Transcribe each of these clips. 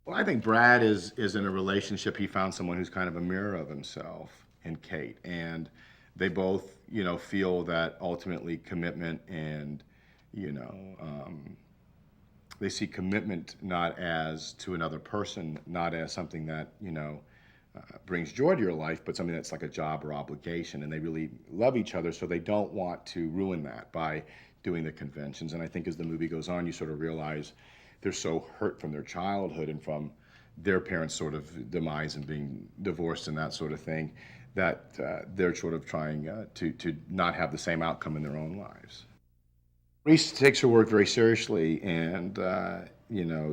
Well, I think Brad is in a relationship. He found someone who's kind of a mirror of himself in Kate, and they both, feel that ultimately commitment and, you know, um, they see commitment not as to another person, not as something that brings joy to your life, but something that's like a job or obligation. And they really love each other, so they don't want to ruin that by doing the conventions. And I think as the movie goes on, you sort of realize they're so hurt from their childhood and from their parents' sort of demise and being divorced and that sort of thing, that they're sort of trying to not have the same outcome in their own lives. Reese takes her work very seriously, and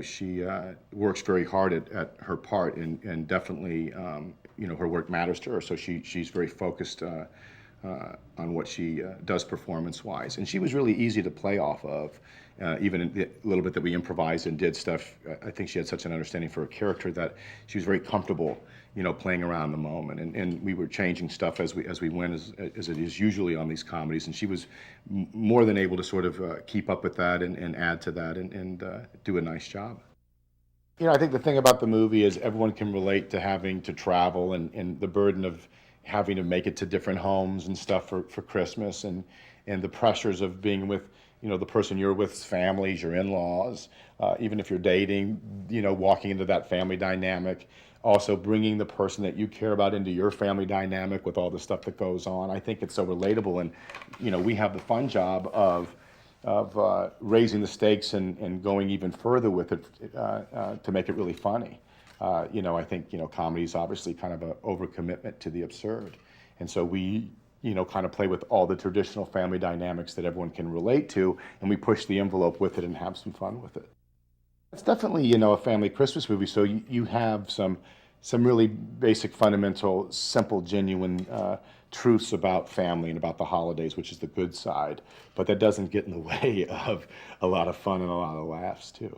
she works very hard at her part, and definitely, her work matters to her. So she's very focused on what she does performance-wise, and she was really easy to play off of. Even in the little bit that we improvised and did stuff, I think she had such an understanding for her character that she was very comfortable, playing around the moment. And we were changing stuff as we went, as it is usually on these comedies. And she was more than able to sort of keep up with that and add to that and do a nice job. I think the thing about the movie is everyone can relate to having to travel and the burden of having to make it to different homes and stuff for Christmas and the pressures of being with, the person you're with's families, your in-laws, even if you're dating, walking into that family dynamic, also bringing the person that you care about into your family dynamic with all the stuff that goes on. I think it's so relatable, and, we have the fun job of raising the stakes and going even further with it to make it really funny. I think, comedy is obviously kind of an overcommitment to the absurd. And so we, kind of play with all the traditional family dynamics that everyone can relate to, and we push the envelope with it and have some fun with it. It's definitely, a family Christmas movie, so you have some really basic, fundamental, simple, genuine truths about family and about the holidays, which is the good side, but that doesn't get in the way of a lot of fun and a lot of laughs, too.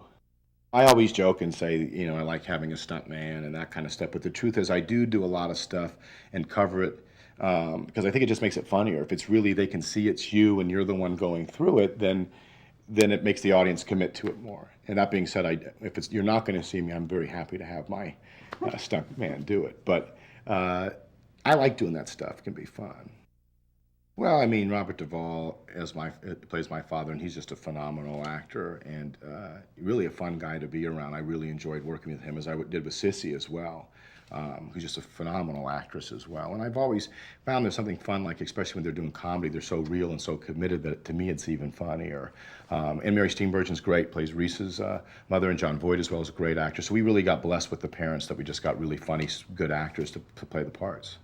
I always joke and say, I like having a stunt man and that kind of stuff. But the truth is, I do a lot of stuff and cover it because I think it just makes it funnier. If it's really they can see it's you and you're the one going through it, then it makes the audience commit to it more. And that being said, if you're not going to see me, I'm very happy to have my stunt man do it. But I like doing that stuff. It can be fun. Well, I mean, Robert Duvall plays my father, and he's just a phenomenal actor and really a fun guy to be around. I really enjoyed working with him, as I did with Sissy as well, who's just a phenomenal actress as well. And I've always found there's something fun, like especially when they're doing comedy, they're so real and so committed that to me it's even funnier. And Mary Steenburgen's great, plays Reese's mother, and John Voight as well is a great actor. So we really got blessed with the parents that we just got really funny, good actors to play the parts.